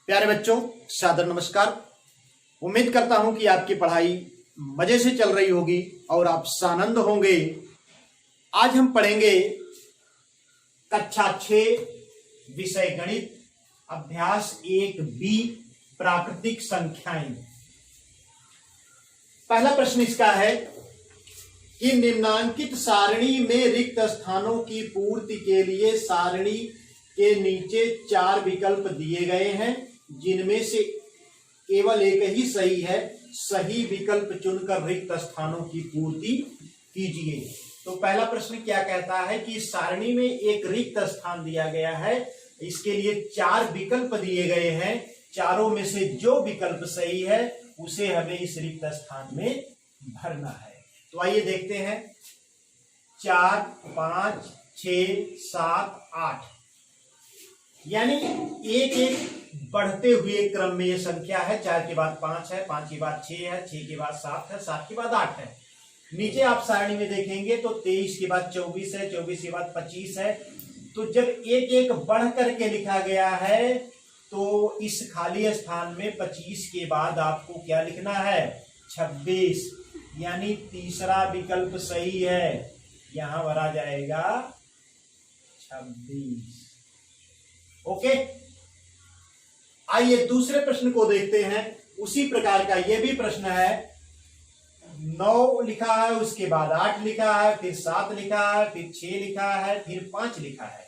प्यारे बच्चों, सादर नमस्कार। उम्मीद करता हूं कि आपकी पढ़ाई मजे से चल रही होगी और आप सानंद होंगे। आज हम पढ़ेंगे कक्षा 6 विषय गणित अभ्यास 1B प्राकृतिक संख्याएं। पहला प्रश्न इसका है कि निम्नांकित सारणी में रिक्त स्थानों की पूर्ति के लिए सारणी के नीचे 4 विकल्प दिए गए हैं, जिनमें से केवल एक ही सही है। सही विकल्प चुनकर रिक्त स्थानों की पूर्ति कीजिए। तो पहला प्रश्न क्या कहता है कि सारणी में एक रिक्त स्थान दिया गया है, इसके लिए 4 विकल्प दिए गए हैं। चारों में से जो विकल्प सही है उसे हमें इस रिक्त स्थान में भरना है। तो आइए देखते हैं। 4, 5, 6, 7, 8 यानी एक एक बढ़ते हुए क्रम में ये संख्या है। 4 के बाद 5 है, 5 के बाद 6 है, 6 के बाद 7 है, 7 के बाद 8 है। नीचे आप सारणी में देखेंगे तो 23 के बाद 24 है, 24 के बाद 25 है। तो जब एक एक बढ़ करके लिखा गया है तो इस खाली स्थान में 25 के बाद आपको क्या लिखना है? 26, यानी तीसरा विकल्प सही है। यहां भरा जाएगा 26। ओके, आइए दूसरे प्रश्न को देखते हैं। उसी प्रकार का यह भी प्रश्न है। 9 लिखा है, उसके बाद 8 लिखा है, फिर 7 लिखा है, फिर 6 लिखा है, फिर 5 लिखा है।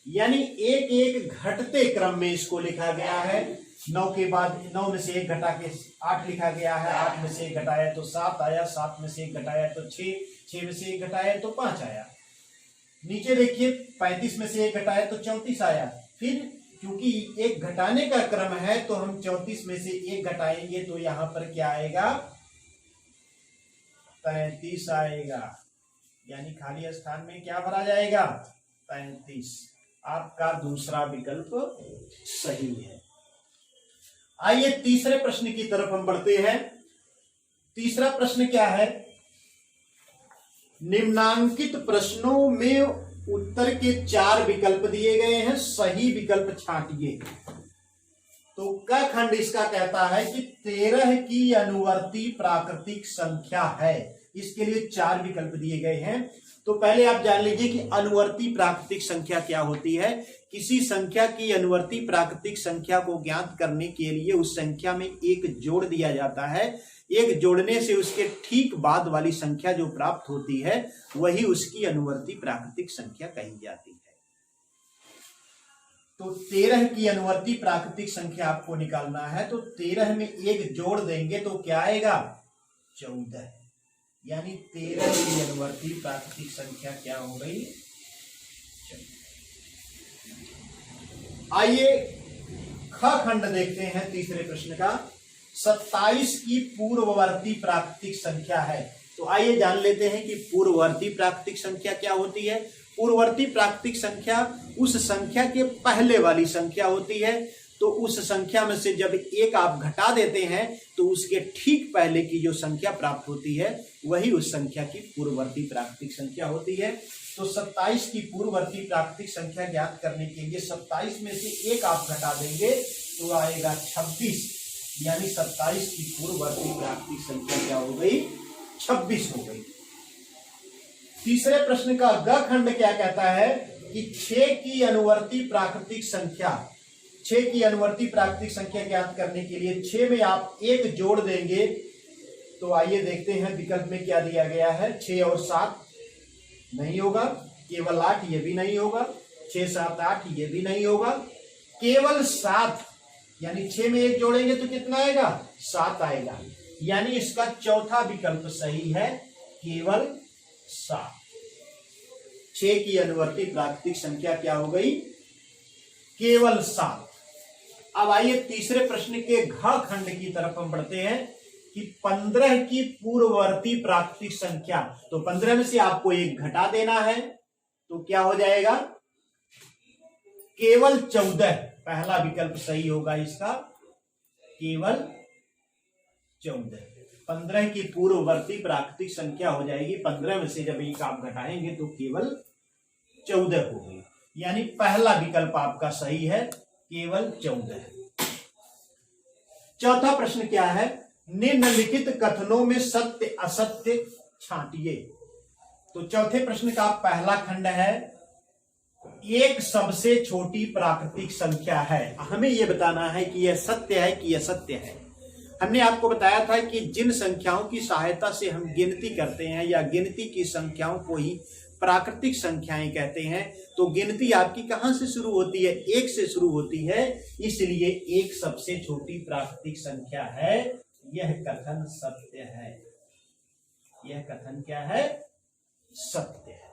यानी एक एक घटते क्रम में इसको लिखा गया है। 9 के बाद 9 में से 1 घटा के 8 लिखा गया है, 8 में से 1 घटाया तो 7 आया, 7 में से 1 घटाया तो 6, 6 में से 1 घटाया तो 5 आया। नीचे देखिए 35 में से 1 घटाया तो 34 आया। फिर क्योंकि एक घटाने का क्रम है तो हम 34 में से 1 घटाएंगे तो यहां पर क्या आएगा? 35 आएगा। यानी खाली स्थान में क्या भरा जाएगा? 35। आपका दूसरा विकल्प सही है। आइए तीसरे प्रश्न की तरफ हम बढ़ते हैं। तीसरा प्रश्न क्या है? निम्नांकित प्रश्नों में उत्तर के 4 विकल्प दिए गए हैं, सही विकल्प छांटिए। तो क खंड इसका कहता है कि 13 की अनुवर्ती प्राकृतिक संख्या है। इसके लिए 4 विकल्प दिए गए हैं। तो पहले आप जान लीजिए कि अनुवर्ती प्राकृतिक संख्या क्या होती है। किसी संख्या की अनुवर्ती प्राकृतिक संख्या को ज्ञात करने के लिए उस संख्या में एक जोड़ दिया जाता है। एक जोड़ने से उसके ठीक बाद वाली संख्या जो प्राप्त होती है वही उसकी अनुवर्ती प्राकृतिक संख्या कही जाती है। तो 13 की अनुवर्ती प्राकृतिक संख्या आपको निकालना है। तो 13 में एक जोड़ देंगे तो क्या आएगा? 14। यानी 13 की अनुवर्ती प्राकृतिक संख्या क्या हो गई? 14। आइए ख खंड देखते हैं तीसरे प्रश्न का। 27 की पूर्ववर्ती प्राकृतिक संख्या है। तो आइए जान लेते हैं कि पूर्ववर्ती प्राकृतिक संख्या क्या होती है। पूर्ववर्ती प्राकृतिक संख्या उस संख्या के पहले वाली संख्या होती है। तो उस संख्या में से जब एक आप घटा देते हैं तो उसके ठीक पहले की जो संख्या प्राप्त होती है वही उस संख्या की पूर्ववर्ती प्राकृतिक संख्या होती है। तो 27 की पूर्ववर्ती प्राकृतिक संख्या ज्ञात करने के लिए 27 में से एक आप घटा देंगे तो आएगा 26। यानी 27 की पूर्ववर्ती प्राकृतिक संख्या क्या हो गई? 26 हो गई। तीसरे प्रश्न का ग खंड क्या कहता है कि 6 की अनुवर्ती प्राकृतिक संख्या, 6 की अनुवर्ती प्राकृतिक संख्या ज्ञात करने के लिए 6 में आप एक जोड़ देंगे। तो आइए देखते हैं विकल्प में क्या दिया गया है। 6 और 7 नहीं होगा, केवल 8 ये भी नहीं होगा, 6, 7, 8 ये भी नहीं होगा, केवल 7। यानी 6 में एक जोड़ेंगे तो कितना आएगा? 7 आएगा। यानी इसका चौथा विकल्प सही है, केवल 7। 6 की अनुवर्ती प्राकृतिक संख्या क्या हो गई? केवल 7। अब आइए तीसरे प्रश्न के घ खंड की तरफ हम बढ़ते हैं कि 15 की पूर्ववर्ती प्राकृतिक संख्या। तो 15 में से आपको एक घटा देना है तो क्या हो जाएगा? केवल 14। पहला विकल्प सही होगा इसका, केवल 14। 15 की पूर्ववर्ती प्राकृतिक संख्या हो जाएगी। 15 में से जब एक आप घटाएंगे तो केवल 14 हो गई। यानी पहला विकल्प आपका सही है, केवल 14। चौथा प्रश्न क्या है, निम्नलिखित कथनों में सत्य असत्य छांटिए। तो चौथे प्रश्न का पहला खंड है, एक सबसे छोटी प्राकृतिक संख्या है। हमें यह बताना है कि यह सत्य है कि असत्य है। हमने आपको बताया था कि जिन संख्याओं की सहायता से हम गिनती करते हैं या गिनती की संख्याओं को ही प्राकृतिक संख्याएं कहते हैं, तो गिनती आपकी कहां से शुरू होती है, एक से शुरू होती है, इसलिए एक सबसे छोटी प्राकृतिक संख्या है। यह कथन सत्य है। यह कथन क्या है, सत्य है।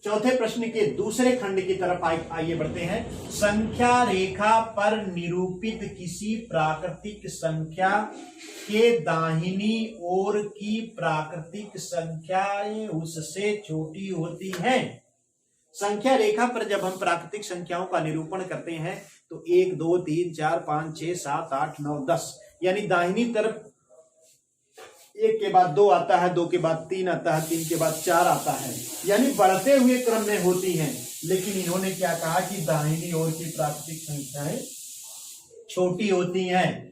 चौथे प्रश्न के दूसरे खंड की तरफ आइए बढ़ते हैं। संख्या रेखा पर निरूपित किसी प्राकृतिक संख्या के दाहिनी ओर की प्राकृतिक संख्याएं उससे छोटी होती हैं। संख्या रेखा पर जब हम प्राकृतिक संख्याओं का निरूपण करते हैं तो 1 2 3 4 5 6 7 8 9 10 यानी दाहिनी तरफ 1 के बाद 2 आता है, 2 के बाद 3 आता है, 3 के बाद 4 आता है, यानी बढ़ते हुए क्रम में होती हैं। लेकिन इन्होंने क्या कहा कि दाहिनी ओर की प्राकृतिक संख्याएं छोटी होती हैं।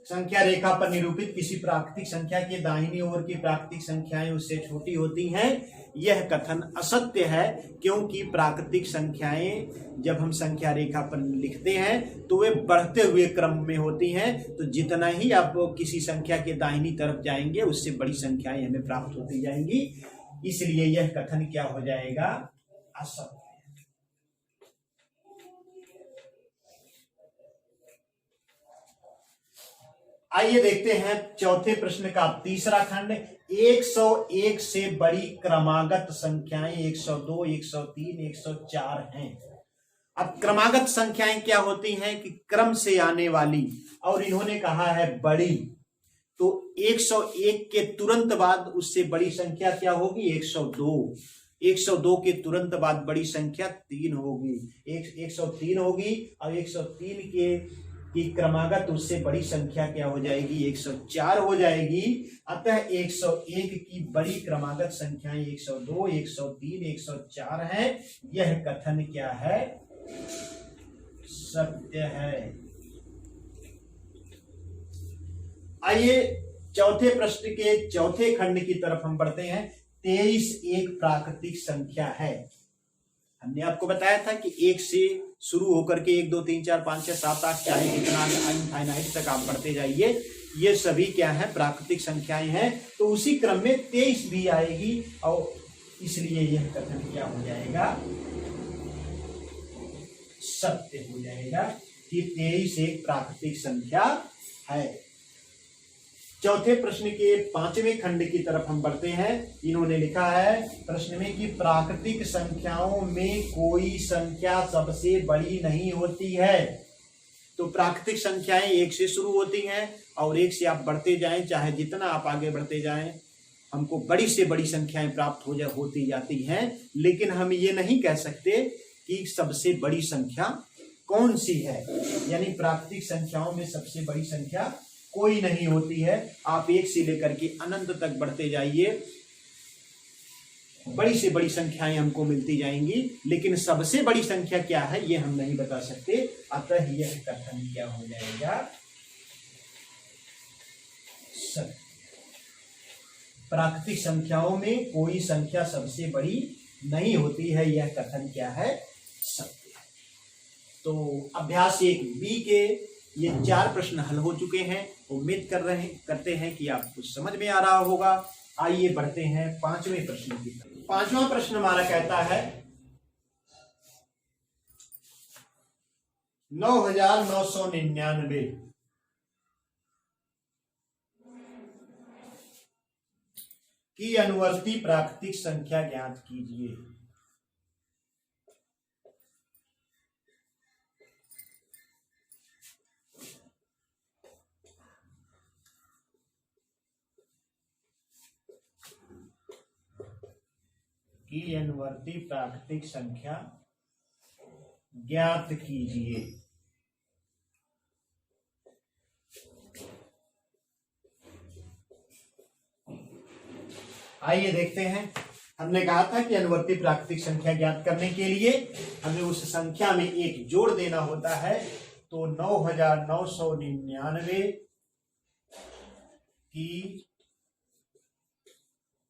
संख्या रेखा पर निरूपित किसी प्राकृतिक संख्या के दाहिनी ओर की प्राकृतिक संख्याएं उससे छोटी होती हैं। यह कथन असत्य है, क्योंकि प्राकृतिक संख्याएं जब हम संख्या रेखा पर लिखते हैं तो वे बढ़ते हुए क्रम में होती हैं। तो जितना ही आप किसी संख्या के दाहिनी तरफ जाएंगे उससे बड़ी संख्याएं हमें प्राप्त होती जाएंगी। इसलिए यह कथन क्या हो जाएगा, असत्य। आइए देखते हैं चौथे प्रश्न का तीसरा खंड। 101 से बड़ी क्रमागत संख्याएं 102, 103, 104 हैं। अब क्रमागत संख्याएं क्या होती हैं कि क्रम से आने वाली, और इन्होंने कहा है बड़ी। तो 101 के तुरंत बाद उससे बड़ी संख्या क्या होगी, 102। 102 के तुरंत बाद बड़ी संख्या 3 होगी, 103 होगी, और 103 की क्रमागत उससे बड़ी संख्या क्या हो जाएगी, 104 हो जाएगी। अतः 101 की बड़ी क्रमागत संख्याएं 102, 103, 104 हैं। यह कथन क्या है, सत्य है। आइए चौथे प्रश्न के चौथे खंड की तरफ हम बढ़ते हैं। 23 एक प्राकृतिक संख्या है। हमने आपको बताया था कि 1 से शुरू होकर के 1 2 3 4 5 6 7 8 चाहे कितना इनफाइनाइट तक आप बढ़ते जाइए, ये सभी क्या है, प्राकृतिक संख्याएं हैं। तो उसी क्रम में 23 भी आएगी, और इसलिए यह कथन क्या हो जाएगा, सत्य हो जाएगा कि 23 एक प्राकृतिक संख्या है। चौथे प्रश्न के पांचवें खंड की तरफ हम बढ़ते हैं। इन्होंने लिखा है प्रश्न में कि प्राकृतिक संख्याओं में कोई संख्या सबसे बड़ी नहीं होती है। तो प्राकृतिक संख्याएं 1 से शुरू होती हैं, और 1 से आप बढ़ते जाएं, चाहे जितना आप आगे बढ़ते जाएं, हमको बड़ी से बड़ी संख्याएं प्राप्त होती जाती हैं। लेकिन हम ये नहीं कह सकते कि सबसे बड़ी संख्या कौन सी है, यानी प्राकृतिक संख्याओं में सबसे बड़ी संख्या कोई नहीं होती है। आप 1 से लेकर के अनंत तक बढ़ते जाइए, बड़ी से बड़ी संख्याएं हमको मिलती जाएंगी, लेकिन सबसे बड़ी संख्या क्या है ये हम नहीं बता सकते। अतः यह कथन क्या हो जाएगा, सत्य। प्राकृतिक संख्याओं में कोई संख्या सबसे बड़ी नहीं होती है, यह कथन क्या है, सत्य। तो अभ्यास 1B के ये 4 प्रश्न हल हो चुके हैं। उम्मीद करते हैं कि आपको समझ में आ रहा होगा। आइए बढ़ते हैं 5वें प्रश्न की तरफ। 5वां प्रश्न हमारा कहता है 9999 की अनुवर्ती प्राकृतिक संख्या ज्ञात कीजिए। की अनुवर्ती प्राकृतिक संख्या ज्ञात कीजिए। आइए देखते हैं। हमने कहा था कि अनुवर्ती प्राकृतिक संख्या ज्ञात करने के लिए हमें उस संख्या में एक जोड़ देना होता है। तो 9999 की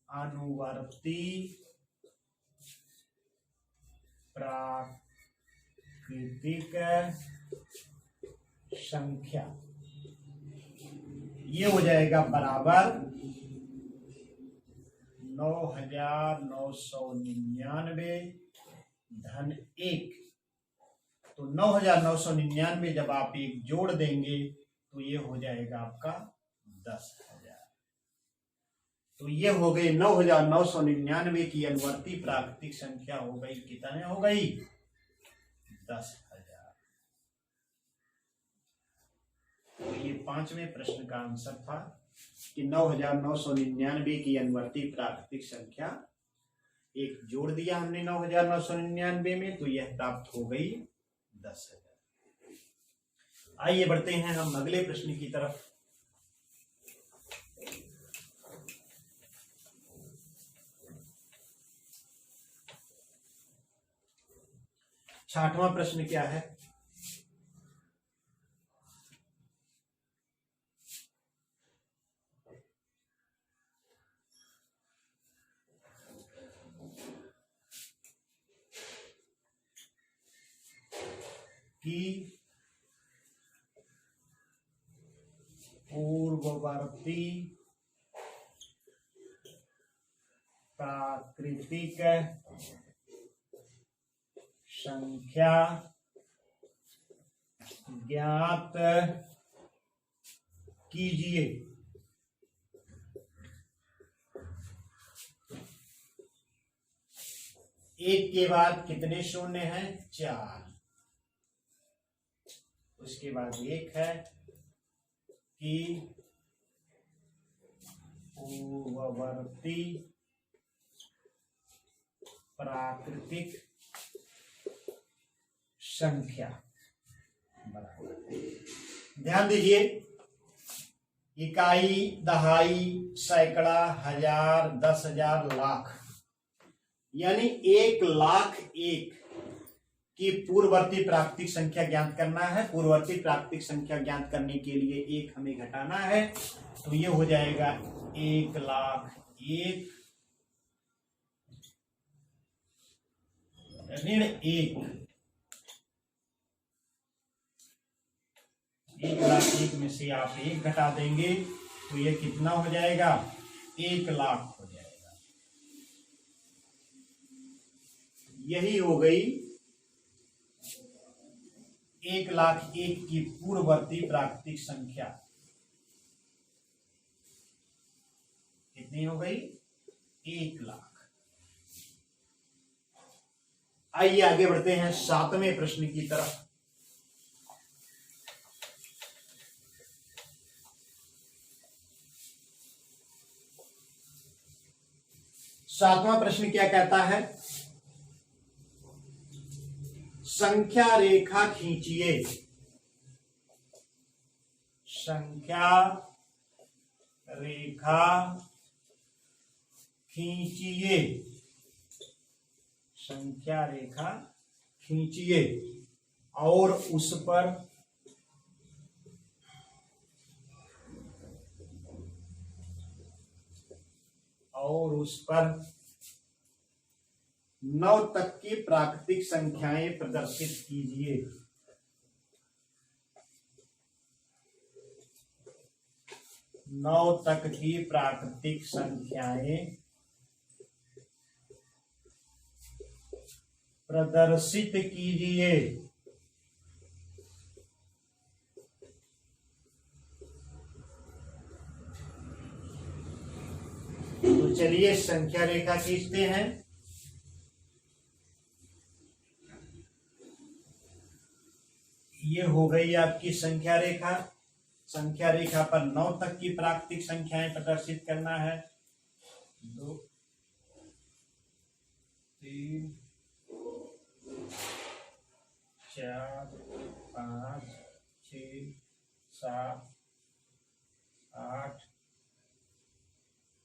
अनुवर्ती प्राकृतिक संख्या, ये हो जाएगा बराबर 9999 धन 1। तो 9999 जब आप एक जोड़ देंगे तो ये हो जाएगा आपका 10,000। तो ये हो गई 9999 की अनुवर्ती प्राकृतिक संख्या हो गई, कितने हो गई? 10,000। तो ये 5वें प्रश्न का आंसर था कि 9999 की अनुवर्ती प्राकृतिक संख्या, एक जोड़ दिया हमने 9999 में, तो यह प्राप्त हो गई 10,000। आइए बढ़ते हैं हम अगले प्रश्न की तरफ। छठवां प्रश्न क्या है? कि पूर्ववर्ती प्राकृतिक संख्या ज्ञात कीजिए। एक के बाद कितने शून्य हैं? 4। उसके बाद एक है कि पूर्ववर्ती प्राकृतिक संख्या बराबर। ध्यान दीजिए, इकाई, दहाई, सैकड़ा, हजार, 10,000, लाख, यानी 1,01,000 की पूर्ववर्ती प्राकृतिक संख्या ज्ञात करना है। पूर्ववर्ती प्राकृतिक संख्या ज्ञात करने के लिए एक हमें घटाना है, तो ये हो जाएगा 1,01,000 ऋण 1। 1,01,000 में से आप 1 घटा देंगे तो ये कितना हो जाएगा? 1,00,000 हो जाएगा। यही हो गई 1,01,000 की पूर्ववर्ती प्राकृतिक संख्या। कितनी हो गई? 1,00,000। आइए आगे बढ़ते हैं 7वें प्रश्न की तरफ। सातवां प्रश्न क्या कहता है? संख्या रेखा खींचिए। संख्या रेखा खींचिए। संख्या रेखा खींचिए और उस पर नौ तक की प्राकृतिक संख्याएं प्रदर्शित कीजिए। नौ तक की प्राकृतिक संख्याएं प्रदर्शित कीजिए। तो चलिए संख्या रेखा खींचते हैं। ये हो गई आपकी संख्या रेखा। संख्या रेखा पर 9 तक की प्राकृतिक संख्याएं प्रदर्शित करना है। 2, 3, 4, 5, 6, 7, 8,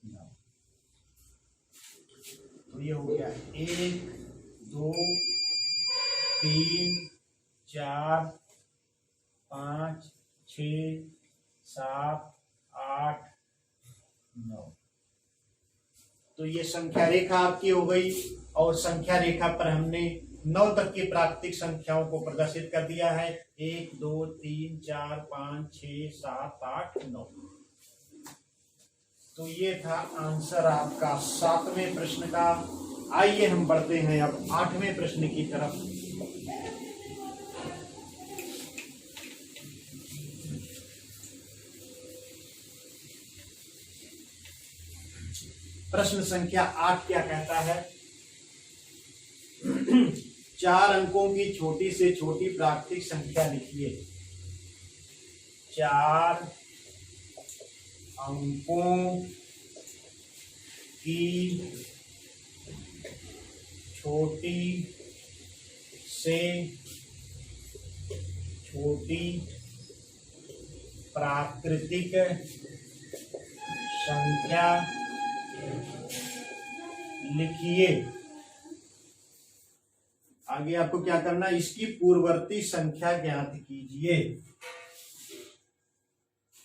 9। तो ये हो गया 1 2 3 4 5 6 7 8 9। तो ये संख्या रेखा आपकी हो गई और संख्या रेखा पर हमने 9 तक की प्राकृतिक संख्याओं को प्रदर्शित कर दिया है। 1 2 3 4 5 6 7 8 9। तो ये था आंसर आपका 7वें प्रश्न का। आइए हम बढ़ते हैं अब 8वें प्रश्न की तरफ। प्रश्न संख्या 8 क्या कहता है? 4 अंकों की छोटी से छोटी प्राकृतिक संख्या लिखिए। 4 अंकों की छोटी से छोटी प्राकृतिक संख्या लिखिए। आगे आपको क्या करना है? इसकी पूर्ववर्ती संख्या ज्ञात कीजिए।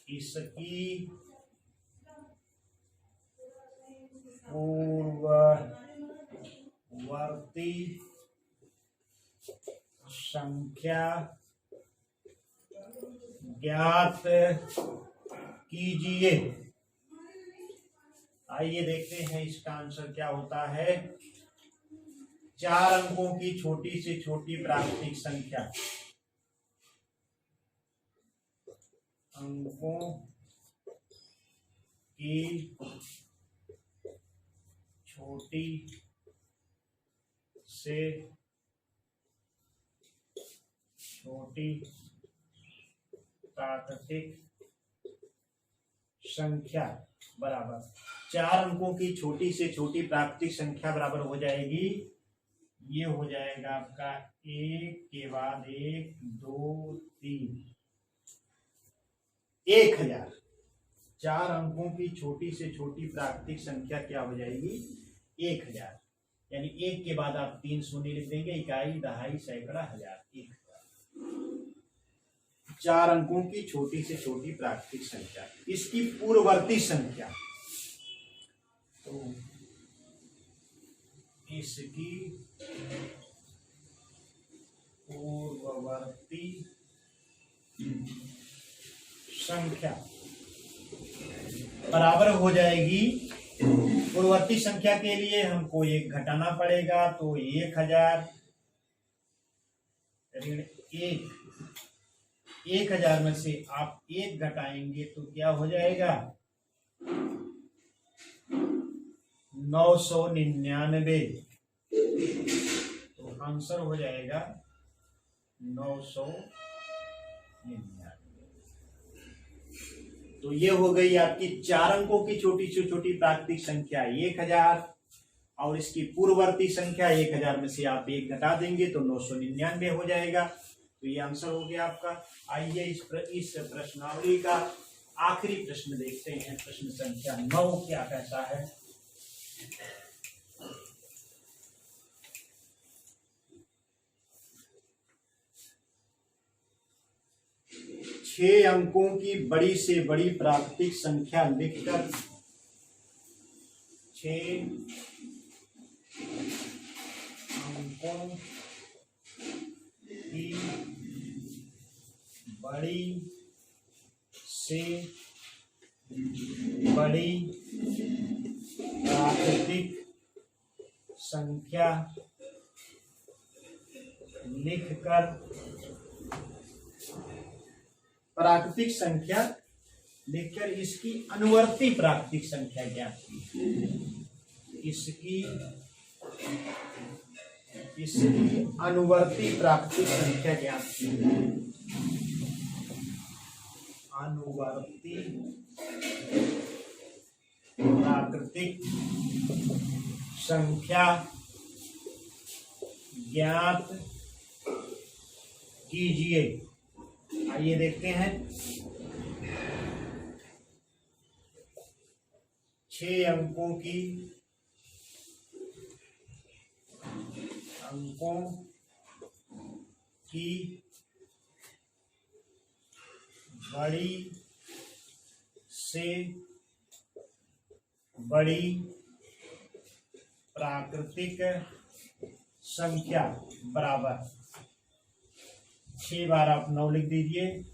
इसकी पूर्ववर्ती संख्या ज्ञात कीजिए। आइए देखते हैं इसका आंसर क्या होता है। 4 अंकों की छोटी से छोटी प्राकृतिक संख्या, अंकों की छोटी से छोटी प्राकृतिक संख्या बराबर 4 अंकों की छोटी से छोटी प्राकृतिक संख्या बराबर हो जाएगी, ये हो जाएगा आपका 1 के बाद 1 2 3 1000। 4 अंकों की छोटी से छोटी प्राकृतिक संख्या क्या हो जाएगी? 1000। यानी 1 के बाद आप 3 शून्य लिख देंगे, इकाई दहाई सैकड़ा हजार 1000। 4 अंकों की छोटी से छोटी प्राकृतिक संख्या, इसकी पूर्ववर्ती संख्या, तो इसकी पूर्ववर्ती संख्या बराबर हो जाएगी। पूर्ववर्ती संख्या के लिए हमको 1 घटाना पड़ेगा, तो 1000 ऋण 1000 में से आप 1 घटाएंगे तो क्या हो जाएगा? 999। तो आंसर हो जाएगा 999। तो ये हो गई आपकी 4 अंकों की छोटी से छोटी प्राकृतिक संख्या 1000 और इसकी पूर्ववर्ती संख्या 1000 में से आप 1 घटा देंगे तो 999 हो जाएगा। तो ये आंसर हो गया आपका। आइए इस प्रश्नावली का आखिरी प्रश्न देखते हैं। प्रश्न संख्या 9 क्या कहता है? 6 अंकों की बड़ी से बड़ी प्राकृतिक संख्या लिखकर 6 अंकों की बड़ी से बड़ी प्राकृतिक संख्या लिखकर प्राकृतिक संख्या लिखकर इसकी अनुवर्ती प्राकृतिक संख्या ज्ञात कीजिए। इसकी अनुवर्ती प्राकृतिक संख्या ज्ञात कीजिए। अनुवर्ती प्राकृतिक संख्या ज्ञात कीजिए। आइए देखते हैं। 6 अंकों की अंकों की बड़ी से बड़ी प्राकृतिक संख्या बराबर 6 बार आप 9 लिख दीजिए।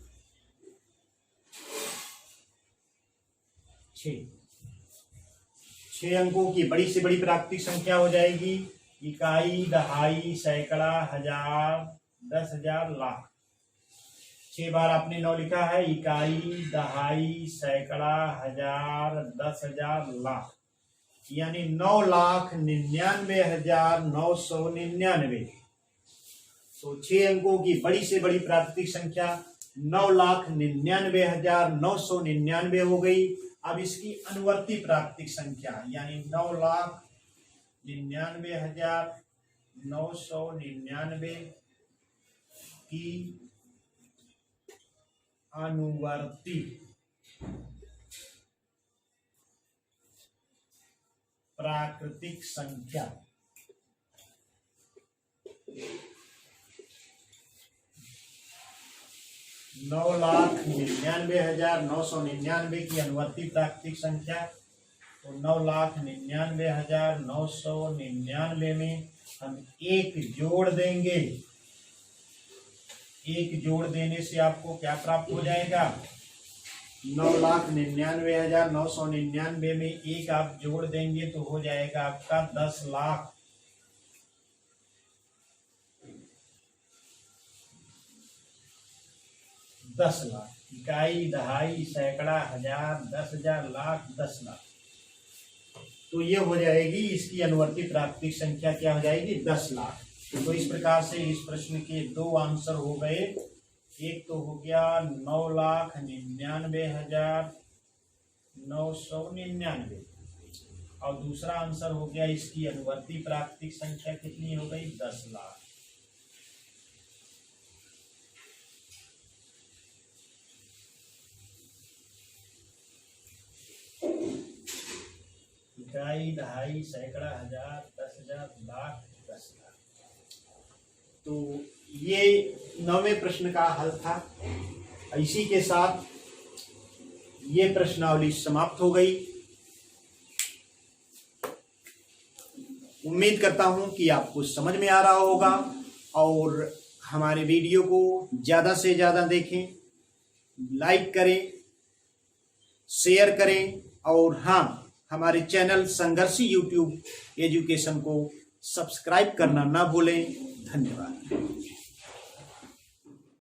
6 अंकों की बड़ी से बड़ी प्राकृतिक संख्या हो जाएगी इकाई, दहाई, सैकड़ा, हजार, 10,000, लाख। 6 बार आपने 9 लिखा है, इकाई, दहाई, सैकड़ा, हजार, 10,000, लाख, यानी 9,99,999। तो 6 अंकों की बड़ी से बड़ी प्राकृतिक संख्या 9,99,999 हो गई। अब इसकी अनुवर्ती प्राकृतिक संख्या यानी 9,99,999 की अनुवर्ती प्राकृतिक संख्या 9,99,999 की अनुवर्ती प्राकृतिक संख्या। तो 9,99,999 में हम एक जोड़ देंगे। एक जोड़ देने से आपको क्या प्राप्त हो जाएगा? 9,99,999 में एक आप जोड़ देंगे तो हो जाएगा आपका 10 लाख। 10 लाख इकाई, दहाई, सैकड़ा, हजार, 10,000, लाख, 10 लाख। तो ये हो जाएगी इसकी अनुवर्ती प्राकृतिक संख्या, क्या हो जाएगी? 10 लाख। तो इस प्रकार से इस प्रश्न के 2 आंसर हो गए। एक तो हो गया 9,99,999 और दूसरा आंसर हो गया इसकी अनुवर्ती प्राकृतिक संख्या कितनी हो गई? 10 लाख। इकाई, दहाई, सैकड़ा, हजार, 10,000, लाख, 10 लाख। तो ये 9वें प्रश्न का हल था। इसी के साथ ये प्रश्नावली समाप्त हो गई। उम्मीद करता हूं कि आपको समझ में आ रहा होगा और हमारे वीडियो को ज्यादा से ज्यादा देखें, लाइक करें, शेयर करें और हाँ, हमारे चैनल संघर्षी यूट्यूब एजुकेशन को सब्सक्राइब करना ना भूलें। धन्यवाद।